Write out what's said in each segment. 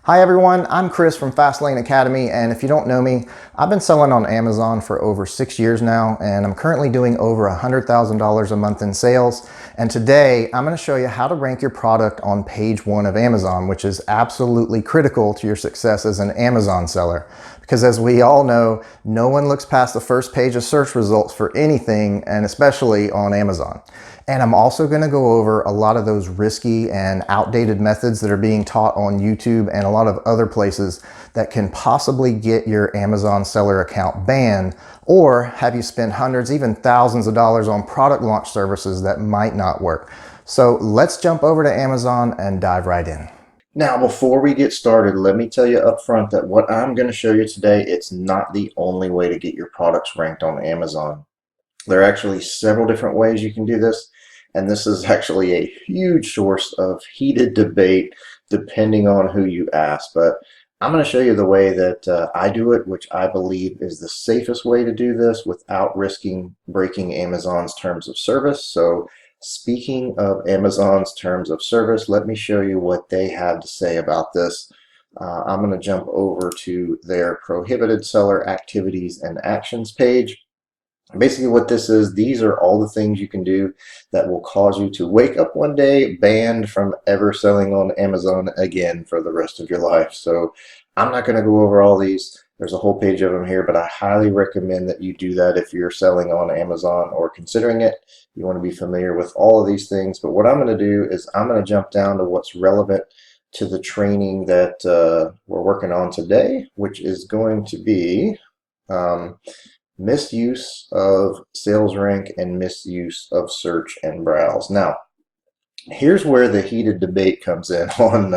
Hi everyone, I'm Chris from Fastlane Academy, and if you don't know me, I've been selling on Amazon for over 6 years now, and I'm currently doing over $100,000 a month in sales. And today I'm going to show you how to rank your product on page 1 of Amazon, which is absolutely critical to your success as an Amazon seller. Because as we all know, no one looks past the first page of search results for anything, and especially on Amazon. And I'm also going to go over a lot of those risky and outdated methods that are being taught on YouTube and a lot of other places that can possibly get your Amazon seller account banned or have you spend hundreds, even thousands of dollars on product launch services that might not work. So let's jump over to Amazon and dive right in. Now, before we get started, let me tell you up front that what I'm going to show you today, it's not the only way to get your products ranked on Amazon. There are actually several different ways you can do this, and this is actually a huge source of heated debate depending on who you ask. But I'm going to show you the way that I do it, which I believe is the safest way to do this without risking breaking Amazon's terms of service. So speaking of Amazon's terms of service, let me show you what they have to say about this. I'm going to jump over to their prohibited seller activities and actions page. Basically what this is, these are all the things you can do that will cause you to wake up one day banned from ever selling on Amazon again for the rest of your life. So I'm not going to go over all these. There's a whole page of them here, but I highly recommend that you do that if you're selling on Amazon or considering it. You want to be familiar with all of these things. But what I'm going to do is I'm going to jump down to what's relevant to the training that we're working on today, which is going to be misuse of sales rank and misuse of search and browse. Now, here's where the heated debate comes in on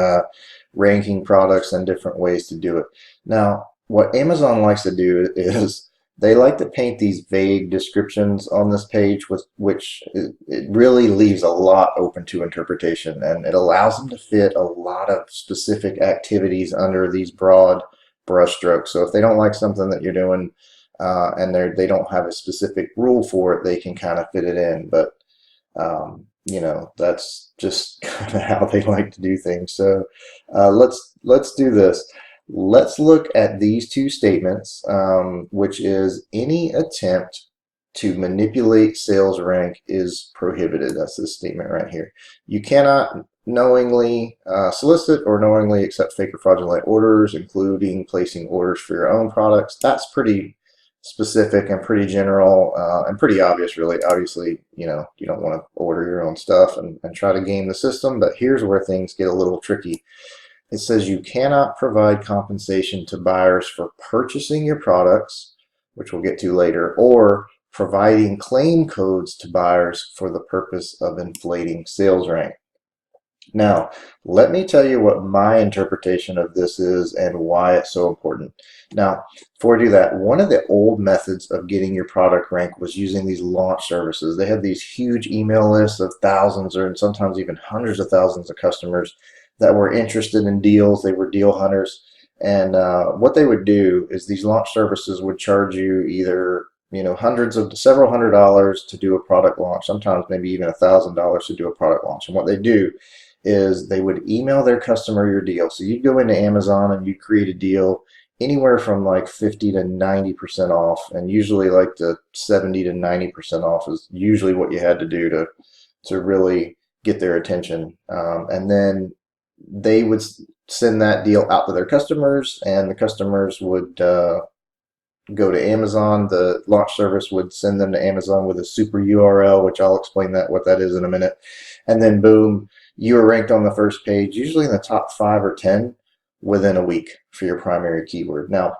ranking products and different ways to do it. Now, what Amazon likes to do is they like to paint these vague descriptions on this page, with which it really leaves a lot open to interpretation, and it allows them to fit a lot of specific activities under these broad brushstrokes. So if they don't like something that you're doing, and they don't have a specific rule for it, they can kind of fit it in. But you know, that's just kind of how they like to do things. So let's do this. Let's look at these two statements, which is any attempt to manipulate sales rank is prohibited. That's this statement right here. You cannot knowingly solicit or knowingly accept fake or fraudulent orders, including placing orders for your own products. That's pretty specific and pretty general and pretty obvious, really. Obviously, you know, you don't want to order your own stuff and try to game the system, but here's where things get a little tricky. It says you cannot provide compensation to buyers for purchasing your products, which we'll get to later, or providing claim codes to buyers for the purpose of inflating sales rank. Now, let me tell you what my interpretation of this is and why it's so important. Now, before I do that, one of the old methods of getting your product ranked was using these launch services. They had these huge email lists of thousands or sometimes even hundreds of thousands of customers that were interested in deals. They were deal hunters. And what they would do is these launch services would charge you either, you know, several hundred dollars to do a product launch, sometimes maybe even $1,000 to do a product launch. And what they do is they would email their customer your deal. So you'd go into Amazon and you'd create a deal anywhere from like 50 to 90% off, and usually like the 70 to 90% off is usually what you had to do to really get their attention. And then they would send that deal out to their customers, and the customers would go to Amazon. The launch service would send them to Amazon with a super URL, which I'll explain what that is in a minute. And then boom, you are ranked on the first page, usually in the top 5 or 10 within a week for your primary keyword. Now,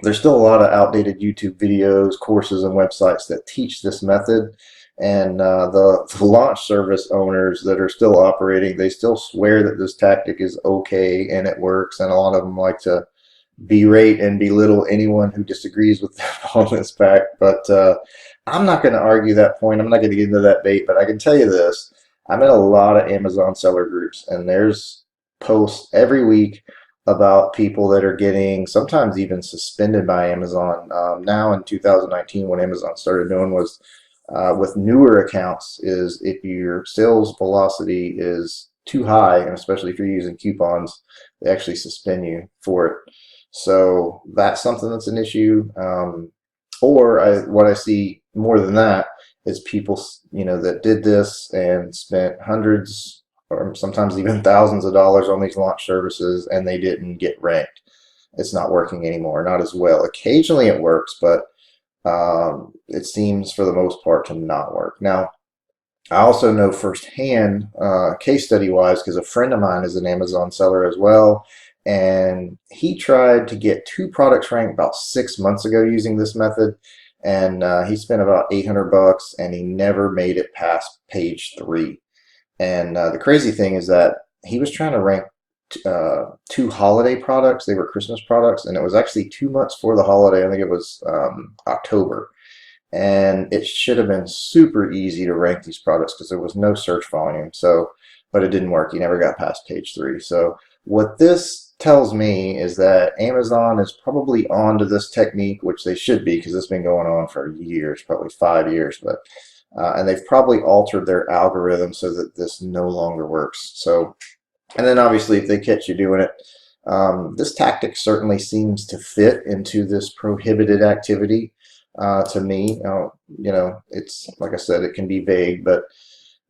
there's still a lot of outdated YouTube videos, courses, and websites that teach this method. And the launch service owners that are still operating, they still swear that this tactic is okay and it works. And a lot of them like to berate and belittle anyone who disagrees with them on this fact. But I'm not going to argue that point. I'm not going to get into that debate, but I can tell you this. I'm in a lot of Amazon seller groups, and there's posts every week about people that are getting sometimes even suspended by Amazon. Now in 2019, what Amazon started doing was with newer accounts is if your sales velocity is too high, and especially if you're using coupons, they actually suspend you for it. So that's something that's an issue. What I see more than that is people, that did this and spent hundreds or sometimes even thousands of dollars on these launch services, and they didn't get ranked. It's not working anymore, not as well. Occasionally it works, but it seems for the most part to not work. Now, I also know firsthand, case study wise, because a friend of mine is an Amazon seller as well, and he tried to get 2 products ranked about 6 months ago using this method, and he spent about 800 bucks, and he never made it past page 3. And the crazy thing is that he was trying to rank 2 holiday products. They were Christmas products, and it was actually 2 months for the holiday. I think it was October. And it should have been super easy to rank these products because there was no search volume. So, but it didn't work. He never got past page 3. So what this tells me is that Amazon is probably onto this technique, which they should be because it's been going on for years, probably 5 years. But and they've probably altered their algorithm so that this no longer works. So, and then obviously if they catch you doing it, this tactic certainly seems to fit into this prohibited activity. To me, it's like I said, it can be vague, but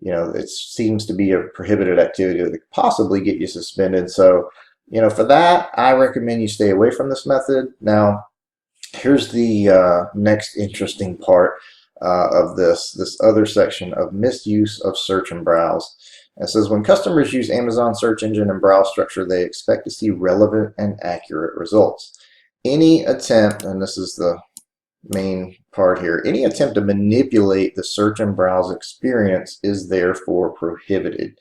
it seems to be a prohibited activity that could possibly get you suspended. So, for that, I recommend you stay away from this method. Now, here's the next interesting part of this other section of misuse of search and browse. It says when customers use Amazon search engine and browse structure, they expect to see relevant and accurate results. Any attempt, and this is the main part here, any attempt to manipulate the search and browse experience is therefore prohibited.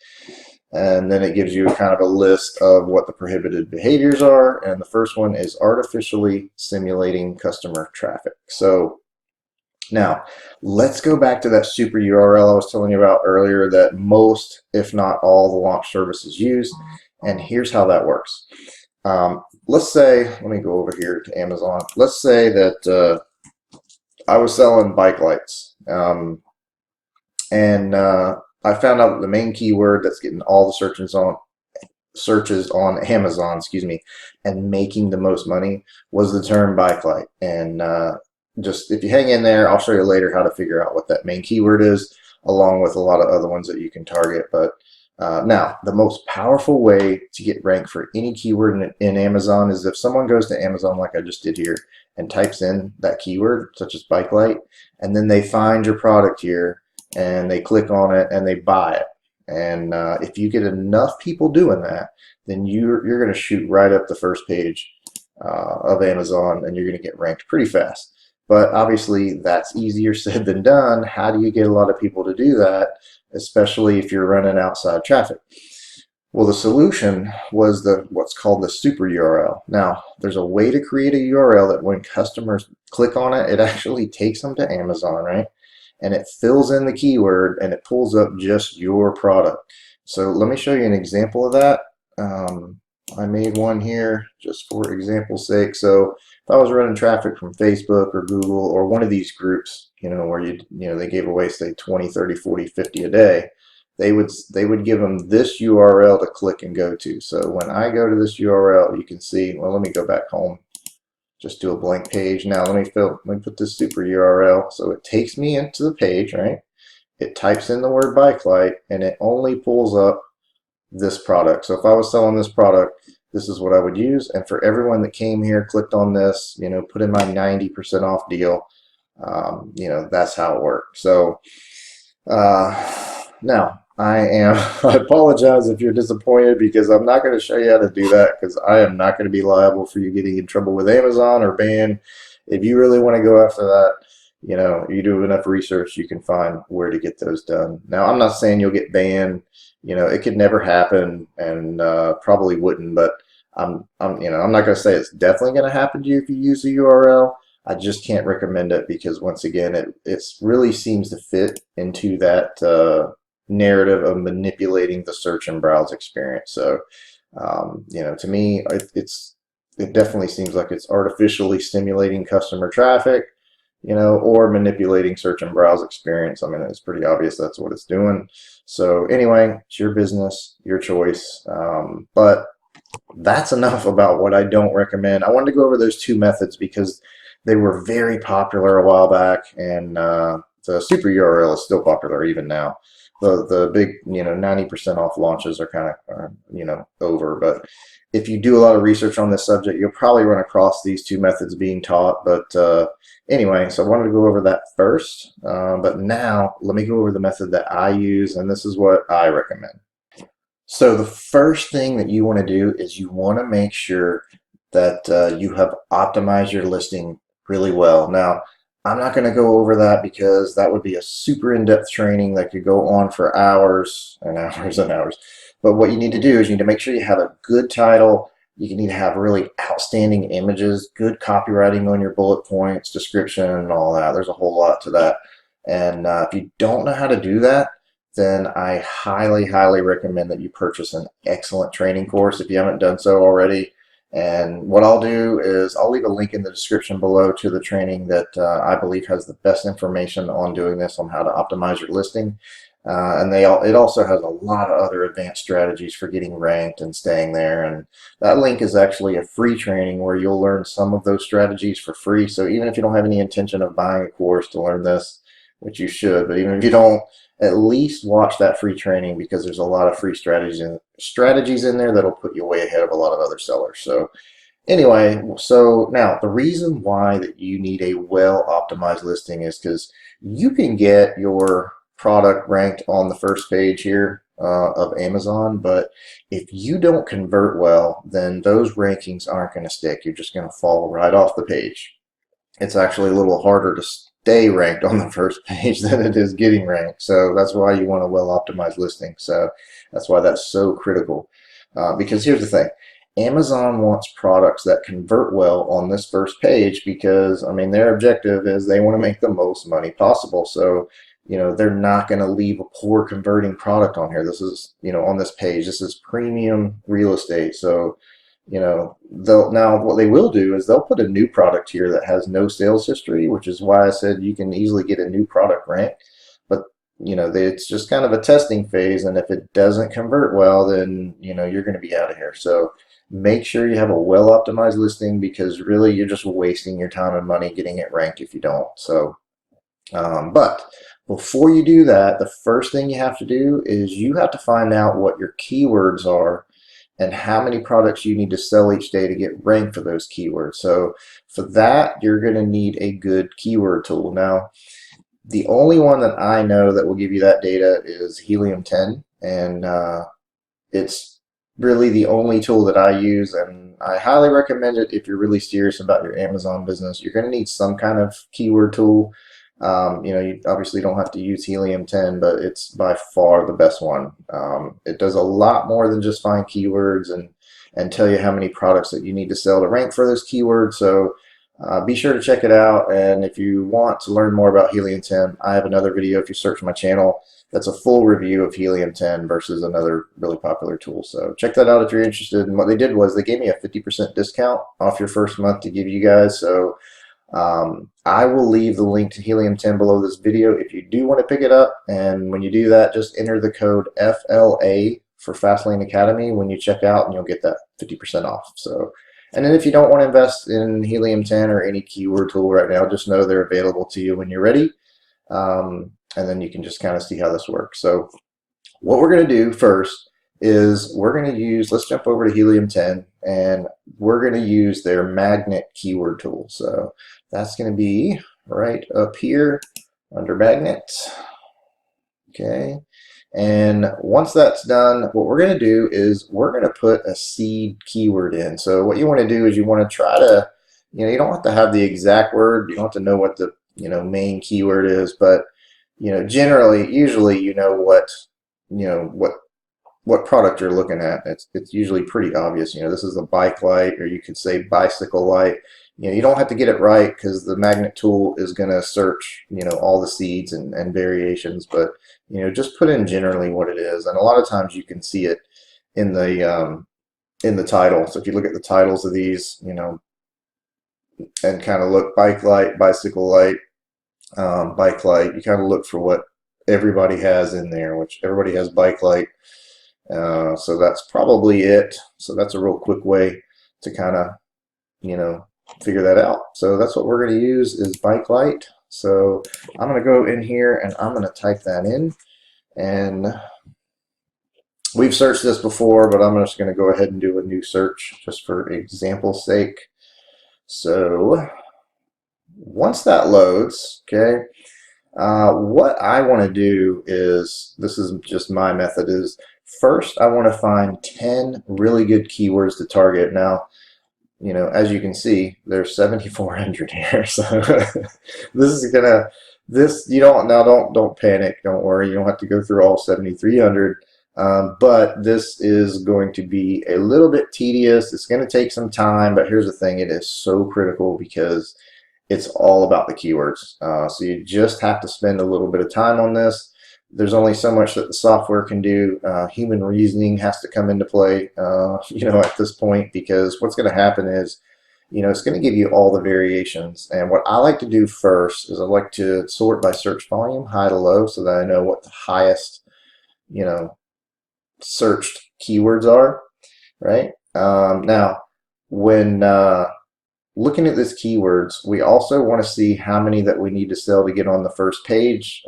And then it gives you kind of a list of what the prohibited behaviors are. And the first one is artificially simulating customer traffic. So now let's go back to that super URL I was telling you about earlier that most, if not all, the launch services use. And here's how that works. Let's say, let me go over here to Amazon. Let's say that I was selling bike lights, and I found out that the main keyword that's getting all the searches on Amazon, and making the most money was the term bike light. And just if you hang in there, I'll show you later how to figure out what that main keyword is, along with a lot of other ones that you can target. But now, the most powerful way to get ranked for any keyword in Amazon is if someone goes to Amazon like I just did here and types in that keyword, such as bike light, and then they find your product here and they click on it and they buy it. And if you get enough people doing that, then you're going to shoot right up the first page of Amazon, and you're going to get ranked pretty fast. But obviously that's easier said than done. How do you get a lot of people to do that, especially if you're running outside traffic? Well, the solution was what's called the super URL. Now, there's a way to create a URL that when customers click on it, it actually takes them to Amazon, right? And it fills in the keyword and it pulls up just your product. So let me show you an example of that. I made one here just for example's sake. So if I was running traffic from Facebook or Google or one of these groups, where they gave away, say, 20, 30, 40, 50 a day, they would give them this URL to click and go to. So when I go to this URL, you can see, well, let me go back home, just do a blank page. Now let me put this super URL. So it takes me into the page, right? It types in the word bike light and it only pulls up this product. So if I was selling this product, this is what I would use. And for everyone that came here, clicked on this, put in my 90% off deal, that's how it worked. So now I apologize if you're disappointed, because I'm not going to show you how to do that, because I am not going to be liable for you getting in trouble with Amazon or banned. If you really want to go after that, you do enough research, you can find where to get those done. Now, I'm not saying you'll get banned. It could never happen, and probably wouldn't. But I'm not going to say it's definitely going to happen to you if you use the URL. I just can't recommend it because, once again, it really seems to fit into that narrative of manipulating the search and browse experience. So, to me, it definitely seems like it's artificially stimulating customer traffic, or manipulating search and browse experience. I mean, it's pretty obvious that's what it's doing. So anyway, it's your business, your choice. But that's enough about what I don't recommend. I wanted to go over those two methods because they were very popular a while back, and the super URL is still popular even now. The big 90% off launches are kind of over, but if you do a lot of research on this subject, you'll probably run across these two methods being taught. But anyway, so I wanted to go over that first. But now let me go over the method that I use, and this is what I recommend. So the first thing that you want to do is you want to make sure that you have optimized your listing really well. Now, I'm not going to go over that because that would be a super in-depth training that could go on for hours and hours and hours. But what you need to do is you need to make sure you have a good title. You need to have really outstanding images, good copywriting on your bullet points, description, and all that. There's a whole lot to that. And if you don't know how to do that, then I highly, highly recommend that you purchase an excellent training course if you haven't done so already. And what I'll do is I'll leave a link in the description below to the training that I believe has the best information on doing this, on how to optimize your listing. And it also has a lot of other advanced strategies for getting ranked and staying there. And that link is actually a free training where you'll learn some of those strategies for free. So even if you don't have any intention of buying a course to learn this, which you should, but even if you don't, at least watch that free training because there's a lot of free strategies in there that'll put you way ahead of a lot of other sellers. So anyway, so now the reason why that you need a well optimized listing is because you can get your product ranked on the first page here of Amazon, but if you don't convert well, then those rankings aren't going to stick. You're just going to fall right off the page. It's actually a little harder to stay ranked on the first page than it is getting ranked. So that's why you want a well-optimized listing. So that's why that's so critical. Because here's the thing. Amazon wants products that convert well on this first page because, I mean, their objective is they want to make the most money possible. So, they're not going to leave a poor converting product on here. This is, on this page, this is premium real estate. So, now what they will do is they'll put a new product here that has no sales history, which is why I said you can easily get a new product ranked. But it's just kind of a testing phase, and if it doesn't convert well, then you're going to be out of here. So make sure you have a well optimized listing, because really you're just wasting your time and money getting it ranked if you don't. So but before you do that, the first thing you have to do is you have to find out what your keywords are and how many products you need to sell each day to get ranked for those keywords. So for that, you're going to need a good keyword tool. Now, the only one that I know that will give you that data is Helium 10, and it's really the only tool that I use, and I highly recommend it if you're really serious about your Amazon business. You're going to need some kind of keyword tool. You obviously don't have to use Helium 10, but it's by far the best one. It does a lot more than just find keywords and tell you how many products that you need to sell to rank for those keywords. So be sure to check it out. And if you want to learn more about Helium 10, I have another video, if you search my channel, that's a full review of Helium 10 versus another really popular tool. So check that out if you're interested. And what they did was they gave me a 50% discount off your first month to give you guys. So I will leave the link to Helium 10 below this video if you do want to pick it up. And when you do that, just enter the code FLA for Fastlane Academy when you check out, and you'll get that 50% off. So, and then if you don't want to invest in Helium 10 or any keyword tool right now, just know they're available to you when you're ready. And then you can just kind of see how this works. So what we're going to do first is we're going to use, let's jump over to Helium 10, and we're going to use their magnet keyword tool. So that's going to be right up here under magnets. Okay. And once that's done, what we're going to do is we're going to put a seed keyword in. So what you want to do is you want to try to, you don't have to have the exact word. You don't have to know what the, main keyword is, but, generally, usually, what product you're looking at. It's usually pretty obvious. This is a bike light, or you could say bicycle light. You don't have to get it right because the magnet tool is going to search, all the seeds and variations, but, just put in generally what it is. And a lot of times you can see it in the title. So if you look at the titles of these, and kind of look bike light, bicycle light, bike light, you kind of look for what everybody has in there, which everybody has bike light. So that's probably it. So that's a real quick way to kind of, figure that out. So that's what we're going to use is bike light. So I'm going to go in here and I'm going to type that in. And we've searched this before, but I'm just going to go ahead and do a new search just for example's sake. So once that loads, okay, what I want to do is, this is just my method, is first I want to find 10 really good keywords to target. Now, as you can see, there's 7,400 here. So this is gonna, you don't panic, don't worry, you don't have to go through all 7,300. But this is going to be a little bit tedious. It's going to take some time, but here's the thing, it is so critical because it's all about the keywords. So you just have to spend a little bit of time on this. There's only so much that the software can do. Human reasoning has to come into play, at this point, because what's going to happen is, it's going to give you all the variations. And what I like to do first is I like to sort by search volume, high to low, so that I know what the highest, searched keywords are, right? Now, when looking at this keywords, we also want to see how many that we need to sell to get on the first page.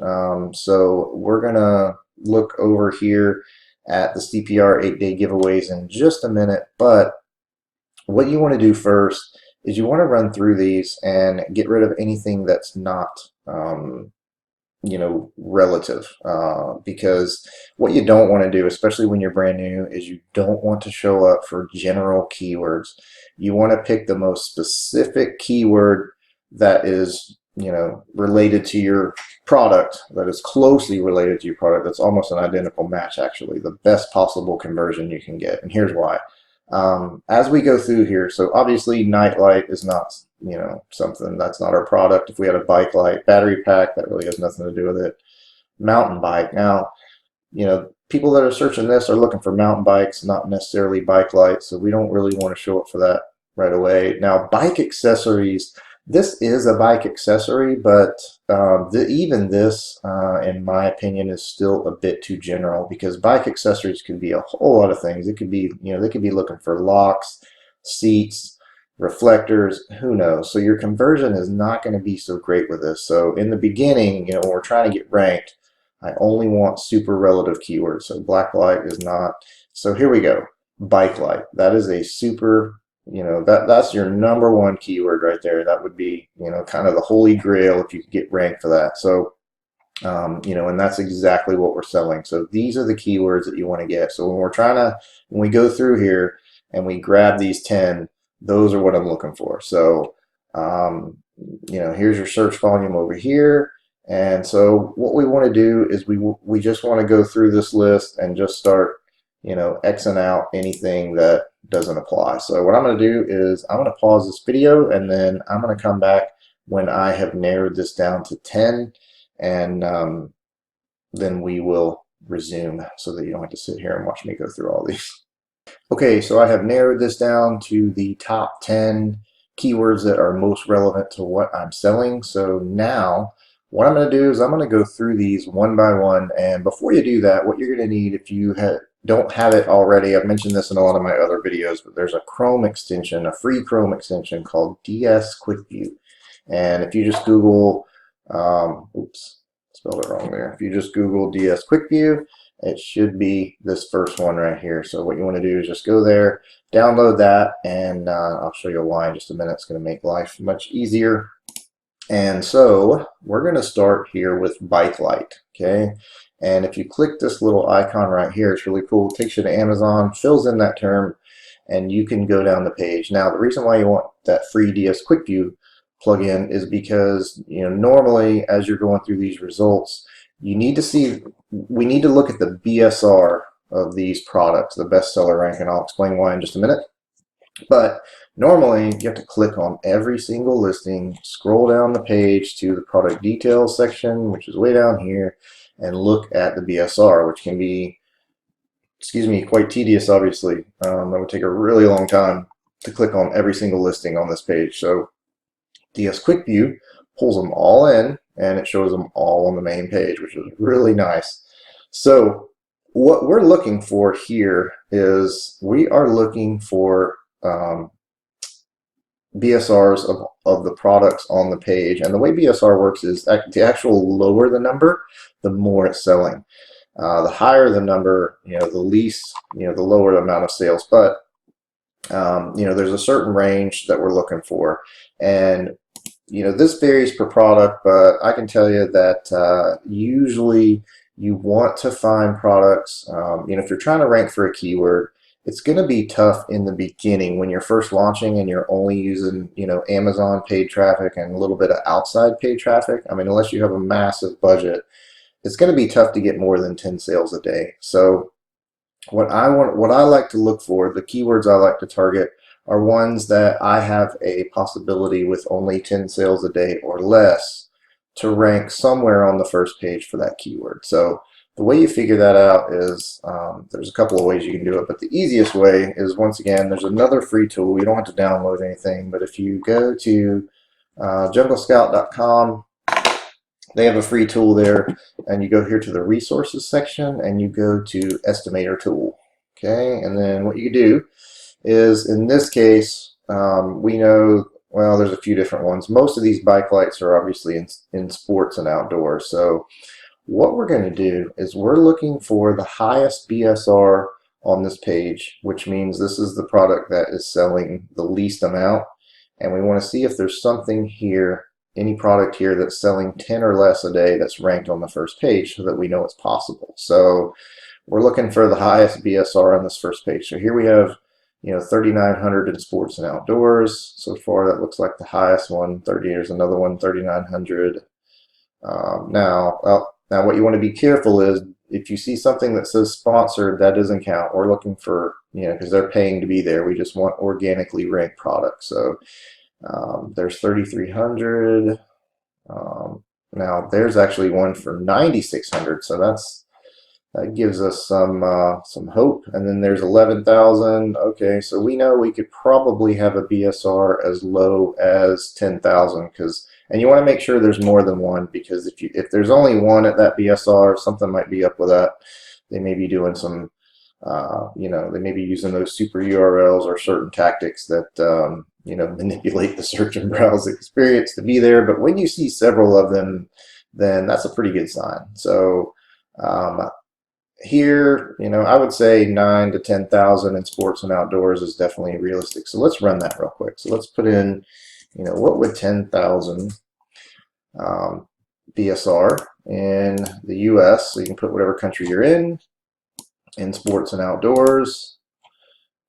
So we're going to look over here at the CPR 8-day giveaways in just a minute. But what you want to do first is you want to run through these and get rid of anything that's not relative, because what you don't want to do, especially when you're brand new, is you don't want to show up for general keywords. You want to pick the most specific keyword that is, related to your product, that is closely related to your product, that's almost an identical match, actually, the best possible conversion you can get. And here's why. As we go through here, so obviously nightlight is not, something that's not our product. If we had a bike light, battery pack, that really has nothing to do with it. Mountain bike. Now, people that are searching this are looking for mountain bikes, not necessarily bike lights, so we don't really want to show up for that right away. Now, bike accessories, this is a bike accessory, but even this, in my opinion, is still a bit too general, because bike accessories can be a whole lot of things. It could be, they could be looking for locks, seats, reflectors, who knows. So your conversion is not going to be so great with this. So in the beginning, when we're trying to get ranked, I only want super relative keywords. So black light is not. So here we go. Bike light. That is a super, that's your number one keyword right there. That would be, kind of the holy grail if you could get ranked for that. So, and that's exactly what we're selling. So these are the keywords that you want to get. So when we go through here and we grab these 10, those are what I'm looking for. So, here's your search volume over here. And so what we want to do is we just want to go through this list and just start, Xing out anything that doesn't apply. So what I'm going to do is I'm going to pause this video, and then I'm going to come back when I have narrowed this down to 10, and then we will resume so that you don't have to sit here and watch me go through all these. Okay, so I have narrowed this down to the top 10 keywords that are most relevant to what I'm selling. So now what I'm going to do is I'm going to go through these one by one. And before you do that, what you're going to need, if you don't have it already, I've mentioned this in a lot of my other videos, but there's a Chrome extension, a free Chrome extension called DS Quick View. And if you just Google, oops, spelled it wrong there. If you just Google DS Quick View, it should be this first one right here. So what you want to do is just go there, download that, and I'll show you why in just a minute. It's going to make life much easier. And so we're going to start here with bike light, okay? And if you click this little icon right here, it's really cool. It takes you to Amazon, fills in that term, and you can go down the page. Now, the reason why you want that free DS Quick View plugin is because, normally as you're going through these results, we need to look at the BSR of these products, the bestseller rank, and I'll explain why in just a minute. But normally you have to click on every single listing, scroll down the page to the product details section, which is way down here, and look at the BSR, which can be, quite tedious, obviously. That would take a really long time to click on every single listing on this page. So DS Quick View pulls them all in, and it shows them all on the main page, which is really nice. So what we're looking for here is we are looking for BSRs of the products on the page. And the way BSR works is the actual lower the number, the more it's selling. The higher the number, the least, the lower the amount of sales. But there's a certain range that we're looking for, and this varies per product. But I can tell you that usually you want to find products. If you're trying to rank for a keyword, it's going to be tough in the beginning when you're first launching and you're only using Amazon paid traffic and a little bit of outside paid traffic. I mean, unless you have a massive budget, it's going to be tough to get more than 10 sales a day. So what I like to look for, the keywords I like to target, are ones that I have a possibility with only 10 sales a day or less to rank somewhere on the first page for that keyword. So the way you figure that out is there's a couple of ways you can do it, but the easiest way is, once again, there's another free tool. You don't have to download anything, but if you go to junglescout.com, they have a free tool there, and you go here to the resources section and you go to estimator tool. Okay, and then what you do is, in this case, we know, well, there's a few different ones. Most of these bike lights are obviously in sports and outdoors. So what we're going to do is we're looking for the highest BSR on this page, which means this is the product that is selling the least amount. And we want to see if there's something here, any product here that's selling 10 or less a day that's ranked on the first page, so that we know it's possible. So we're looking for the highest BSR on this first page. So here we have 3,900 in sports and outdoors. So far that looks like the highest one. There's another one, 3,900. Now what you want to be careful is, if you see something that says sponsored, that doesn't count. We're looking for, because they're paying to be there. We just want organically ranked products. So there's 3,300. Now there's actually one for 9,600. So that gives us some hope. And then there's 11,000. Okay, so we know we could probably have a BSR as low as 10,000, and you want to make sure there's more than one, because if there's only one at that BSR, something might be up with that. They may be doing some, they may be using those super URLs or certain tactics that manipulate the search and browse experience to be there. But when you see several of them, then that's a pretty good sign. So here, I would say 9 to 10,000 in sports and outdoors is definitely realistic. So let's run that real quick. So let's put in, what would 10,000 BSR in the US? So you can put whatever country you're in sports and outdoors.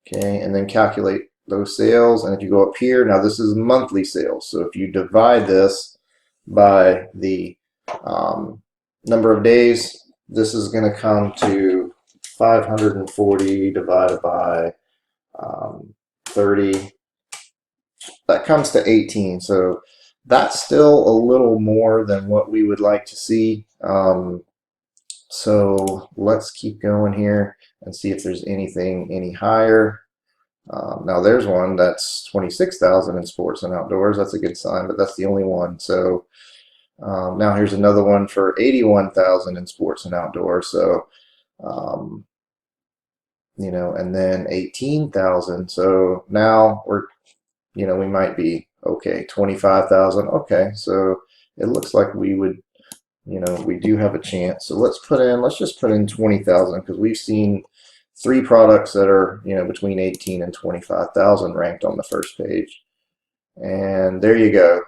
Okay, and then calculate those sales. And if you go up here, now this is monthly sales. So if you divide this by the number of days, this is going to come to 540 divided by 30. That comes to 18. So that's still a little more than what we would like to see. So let's keep going here and see if there's anything any higher. Now there's one that's 26,000 in sports and outdoors. That's a good sign, but that's the only one. So now here's another one for 81,000 in sports and outdoors. So, and then 18,000. So now we might be okay. 25,000. Okay. So it looks like we would, we do have a chance. So let's just put in 20,000, because we've seen 3 products that are, between 18 and 25,000 ranked on the first page. And there you go.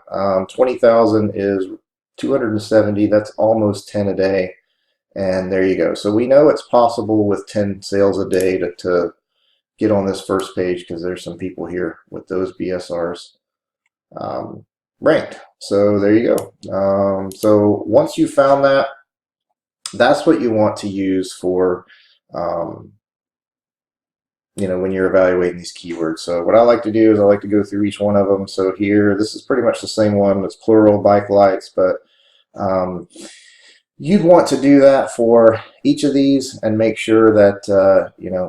20,000 is 270. That's almost 10 a day. And there you go. So we know it's possible with 10 sales a day to get on this first page, because there's some people here with those BSRs ranked. So there you go. So once you found that, that's what you want to use for when you're evaluating these keywords. So what I like to do is I like to go through each one of them. So here, this is pretty much the same one. It's plural bike lights, but you'd want to do that for each of these and make sure that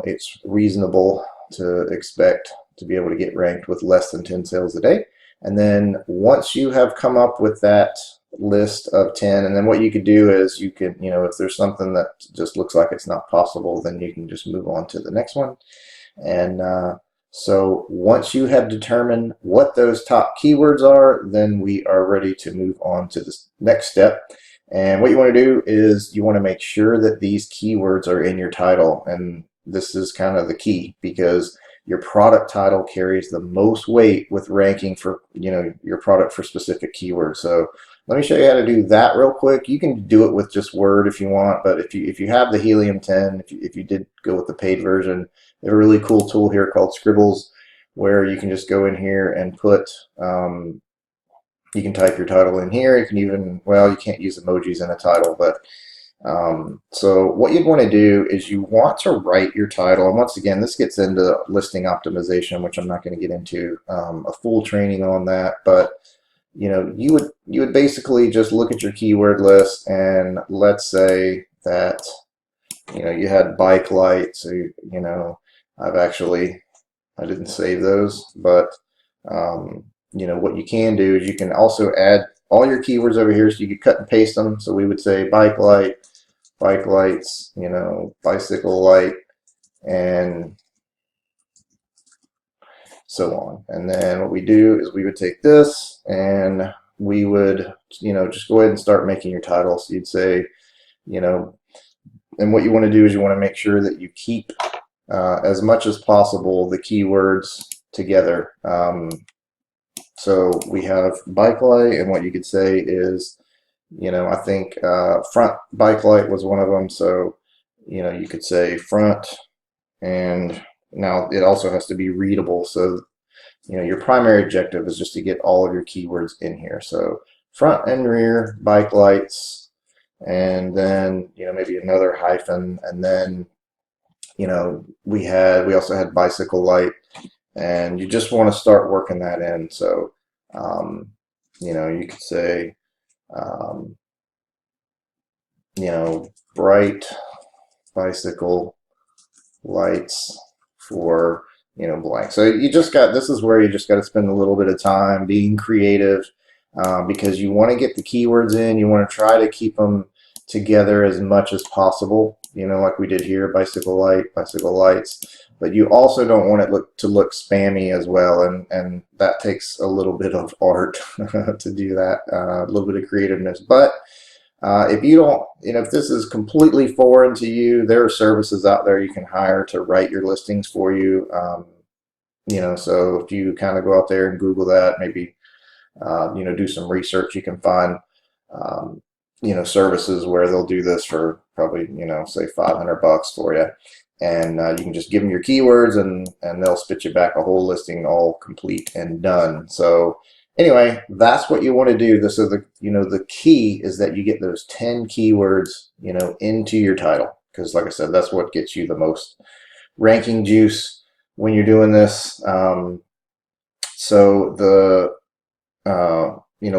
it's reasonable to expect to be able to get ranked with less than 10 sales a day. And then once you have come up with that list of 10. And then what you could do is you could, if there's something that just looks like it's not possible, then you can just move on to the next one. And so once you have determined what those top keywords are, then we are ready to move on to the next step. And what you want to do is you want to make sure that these keywords are in your title. And this is kind of the key, because your product title carries the most weight with ranking for your product for specific keywords. So let me show you how to do that real quick. You can do it with just Word if you want, but if you have the Helium 10, if you did go with the paid version, they have a really cool tool here called Scribbles, where you can just go in here and put you can type your title in here. You can even, well, you can't use emojis in a title, but so what you'd want to do is you want to write your title. And once again, this gets into listing optimization, which I'm not going to get into a full training on that. But you would basically just look at your keyword list, and let's say that you had bike light. So I didn't save those, but what you can do is you can also add all your keywords over here, so you could cut and paste them. So we would say bike light, bike lights, bicycle light, and so on. And then what we do is we would take this and we would, just go ahead and start making your title. So you'd say, and what you want to do is you want to make sure that you keep as much as possible the keywords together. So we have bike light, and what you could say is, I think front bike light was one of them. So, you could say front, and now it also has to be readable. So, your primary objective is just to get all of your keywords in here. So front and rear bike lights, and then, maybe another hyphen, and then, we also had bicycle light, and you just want to start working that in. So, you could say, bright bicycle lights for, blank. So this is where you just got to spend a little bit of time being creative, because you want to get the keywords in. You want to try to keep them together as much as possible, like we did here, bicycle light, bicycle lights. But you also don't want it to look spammy as well, and that takes a little bit of art to do that, a little bit of creativeness. But if you don't, if this is completely foreign to you, there are services out there you can hire to write your listings for you. So if you kind of go out there and Google that, maybe, do some research, you can find, services where they'll do this for probably, say $500 for you. And you can just give them your keywords, and they'll spit you back a whole listing all complete and done. So anyway, that's what you want to do. This is the key is that you get those 10 keywords, into your title, because like I said, that's what gets you the most ranking juice when you're doing this.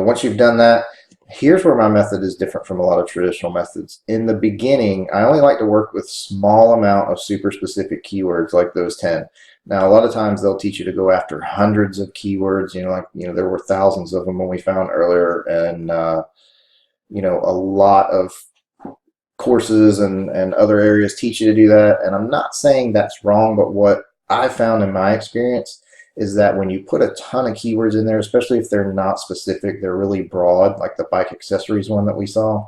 Once you've done that, here's where my method is different from a lot of traditional methods. In the beginning, I only like to work with small amount of super specific keywords like those 10. Now, a lot of times they'll teach you to go after hundreds of keywords, there were thousands of them when we found earlier, and, a lot of courses and other areas teach you to do that. And I'm not saying that's wrong, but what I found in my experience is that when you put a ton of keywords in there, especially if they're not specific, they're really broad, like the bike accessories one that we saw,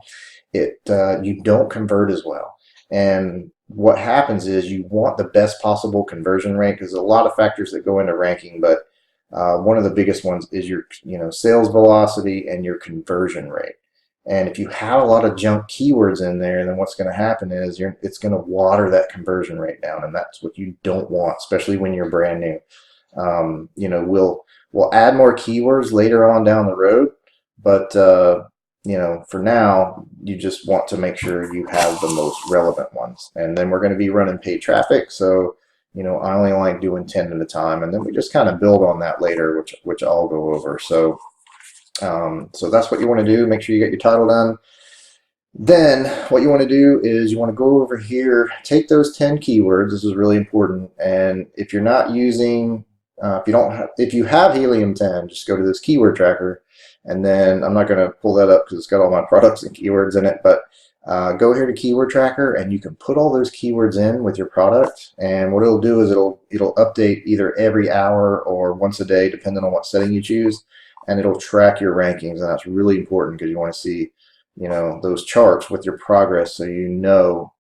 you don't convert as well. And what happens is you want the best possible conversion rate, because there's a lot of factors that go into ranking, but one of the biggest ones is your sales velocity and your conversion rate. And if you have a lot of junk keywords in there, then what's going to happen is it's going to water that conversion rate down, and that's what you don't want, especially when you're brand new. We'll add more keywords later on down the road, but for now, you just want to make sure you have the most relevant ones. And then we're going to be running paid traffic, so I only like doing 10 at a time, and then we just kind of build on that later, which I'll go over. So that's what you want to do. Make sure you get your title done. Then what you want to do is you want to go over here, take those 10 keywords. This is really important. And if you're not using, if you have Helium 10, just go to this keyword tracker And then I'm not going to pull that up because it's got all my products and keywords in it, but go here to Keyword Tracker, and you can put all those keywords in with your product. And what it'll do is it'll update either every hour or once a day, depending on what setting you choose, and it'll track your rankings. And that's really important because you want to see, those charts with your progress, so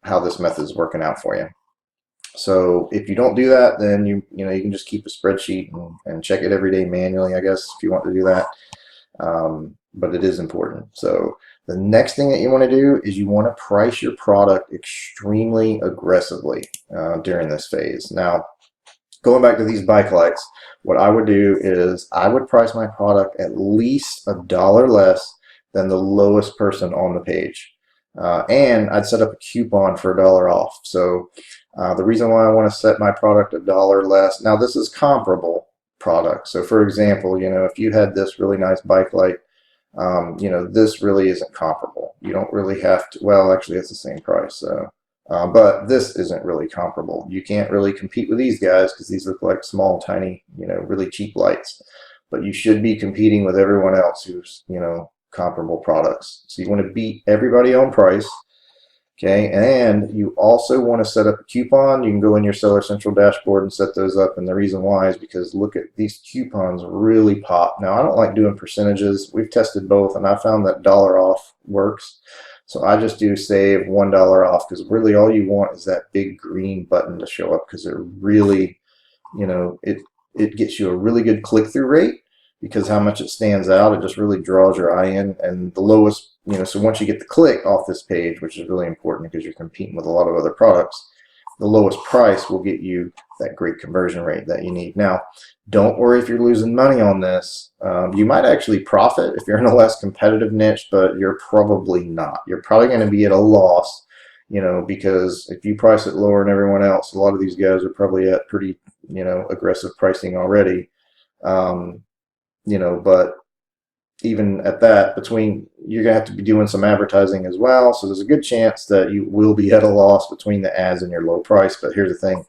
how this method is working out for you. So if you don't do that, then you can just keep a spreadsheet and check it every day manually, I guess, if you want to do that. But it is important. So the next thing that you want to do is you want to price your product extremely aggressively during this phase. Now, going back to these bike lights, what I would do is I would price my product at least $1 less than the lowest person on the page. And I'd set up a coupon for $1 off. So the reason why I want to set my product $1 less, now this is comparable product. So for example, if you had this really nice bike light, this really isn't comparable. You don't really have to, well, actually it's the same price. So, but this isn't really comparable. You can't really compete with these guys because these look like small, tiny, really cheap lights. But you should be competing with everyone else who's, comparable products. So you want to beat everybody on price. Okay, and you also want to set up a coupon. You can go in your Seller Central dashboard and set those up, and the reason why is because look at these coupons really pop. Now, I don't like doing percentages. We've tested both, and I found that $1 off works. So I just do save $1 off, because really all you want is that big green button to show up, because it really, it gets you a really good click-through rate, because how much it stands out, it just really draws your eye in. And the lowest, so once you get the click off this page, which is really important because you're competing with a lot of other products, the lowest price will get you that great conversion rate that you need. Now, don't worry if you're losing money on this. You might actually profit if you're in a less competitive niche, but you're probably not. You're probably going to be at a loss, because if you price it lower than everyone else, a lot of these guys are probably at pretty, aggressive pricing already. But even at that, you're going to have to be doing some advertising as well. So there's a good chance that you will be at a loss between the ads and your low price. But here's the thing.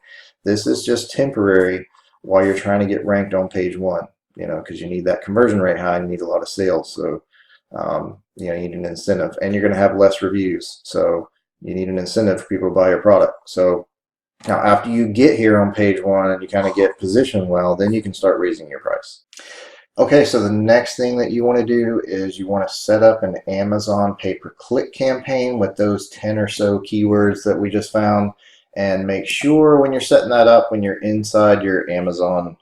This is just temporary while you're trying to get ranked on page one, because you need that conversion rate high and you need a lot of sales. So, you need an incentive, and you're going to have less reviews. So you need an incentive for people to buy your product. So now after you get here on page one and you kind of get positioned well, then you can start raising your price. Okay, so the next thing that you want to do is you want to set up an Amazon pay-per-click campaign with those 10 or so keywords that we just found, and make sure when you're setting that up, when you're inside your Amazon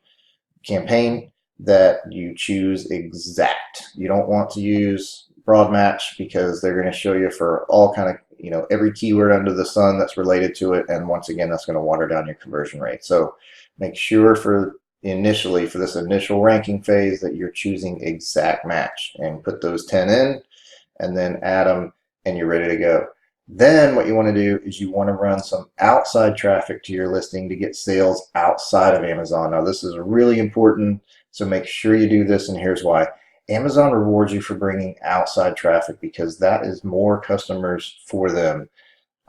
campaign, that you choose exact. You don't want to use broad match, because they're going to show you for all kind of, every keyword under the sun that's related to it, and once again, that's going to water down your conversion rate. So make sure for this initial ranking phase that you're choosing exact match, and put those 10 in and then add them, and you're ready to go. Then what you want to do is you want to run some outside traffic to your listing to get sales outside of Amazon. Now this is really important, so make sure you do this, and here's why. Amazon rewards you for bringing outside traffic, because that is more customers for them.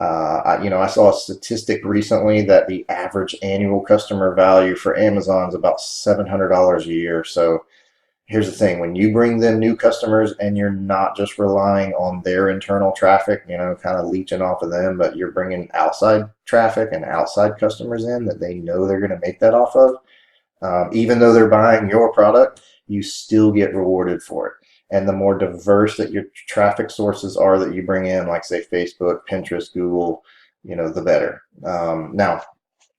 I saw a statistic recently that the average annual customer value for Amazon is about $700 a year. So here's the thing. When you bring them new customers, and you're not just relying on their internal traffic, kind of leeching off of them, but you're bringing outside traffic and outside customers in that they know they're going to make that off of, even though they're buying your product, you still get rewarded for it. And the more diverse that your traffic sources are that you bring in, like say Facebook, Pinterest, Google, the better. Now,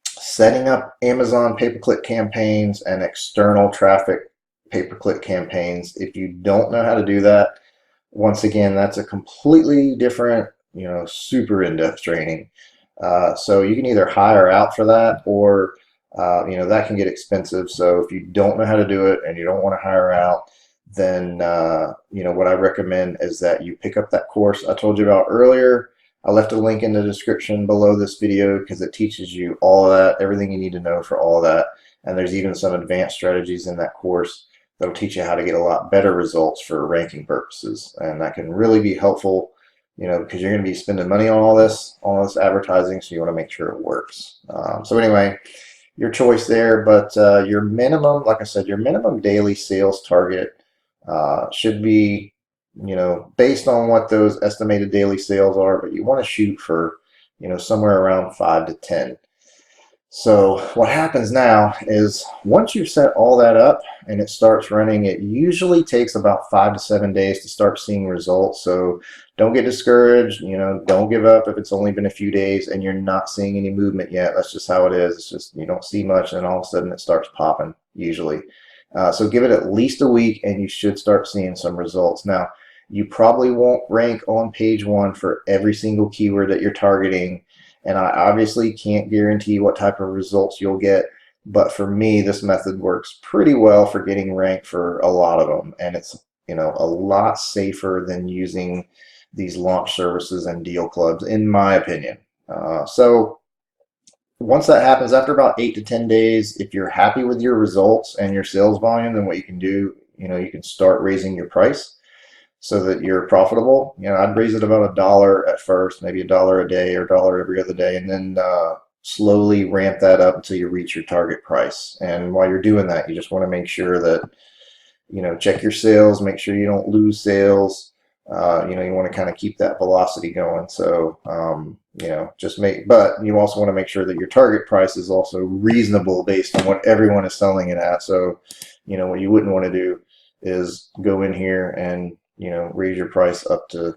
setting up Amazon pay-per-click campaigns and external traffic pay-per-click campaigns, if you don't know how to do that, once again, that's a completely different, super in-depth training. So you can either hire out for that, or that can get expensive. So if you don't know how to do it and you don't want to hire out, then what I recommend is that you pick up that course I told you about earlier. I left a link in the description below this video, because it teaches you all of that, everything you need to know for all of that. And there's even some advanced strategies in that course that'll teach you how to get a lot better results for ranking purposes. And that can really be helpful, because you're going to be spending money on all this advertising, so you want to make sure it works. So anyway, your choice there, but your minimum, like I said, your minimum daily sales target Should be, based on what those estimated daily sales are, but you want to shoot for, somewhere around 5 to 10. So what happens now is once you've set all that up and it starts running, it usually takes about 5 to 7 days to start seeing results. So don't get discouraged, don't give up if it's only been a few days and you're not seeing any movement yet. That's just how it is. It's just you don't see much and all of a sudden it starts popping usually. So give it at least a week and you should start seeing some results. Now, you probably won't rank on page one for every single keyword that you're targeting, and I obviously can't guarantee what type of results you'll get, but for me, this method works pretty well for getting ranked for a lot of them, and it's a lot safer than using these launch services and deal clubs, in my opinion. So once that happens, after about 8 to 10 days, if you're happy with your results and your sales volume, then what you can do, you can start raising your price so that you're profitable. I'd raise it about $1 at first, maybe $1 a day or $1 every other day, and then slowly ramp that up until you reach your target price. And while you're doing that, you just want to make sure that, check your sales, make sure you don't lose sales. You want to kind of keep that velocity going. So, but you also want to make sure that your target price is also reasonable based on what everyone is selling it at. So, what you wouldn't want to do is go in here and, raise your price up to,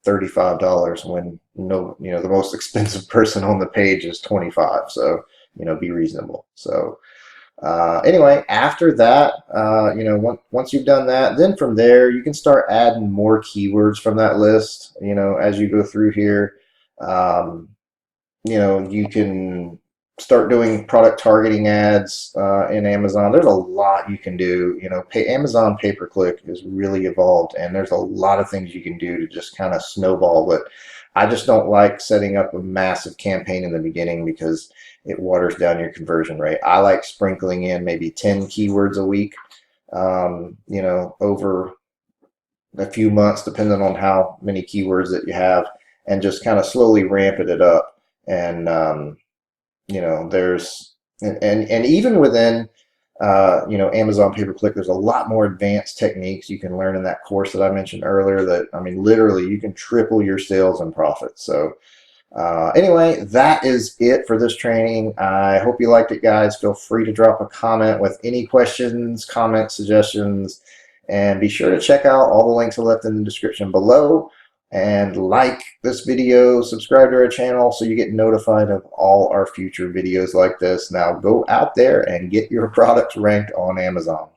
$35 when the most expensive person on the page is 25. So, be reasonable. So, anyway, after that, once you've done that, then from there, you can start adding more keywords from that list, as you go through here. You can start doing product targeting ads in Amazon. There's a lot you can do. Amazon pay-per-click is really evolved, and there's a lot of things you can do to just kind of snowball it. I just don't like setting up a massive campaign in the beginning because it waters down your conversion rate. I like sprinkling in maybe 10 keywords a week, over a few months, depending on how many keywords that you have, and just kind of slowly ramping it up. And, there's, and even within, Amazon pay-per-click, there's a lot more advanced techniques you can learn in that course that I mentioned earlier that, literally you can triple your sales and profits. So, anyway, that is it for this training. I hope you liked it, guys. Feel free to drop a comment with any questions, comments, suggestions, and be sure to check out all the links I left in the description below, and like this video, subscribe to our channel so you get notified of all our future videos like this. Now go out there and get your products ranked on Amazon.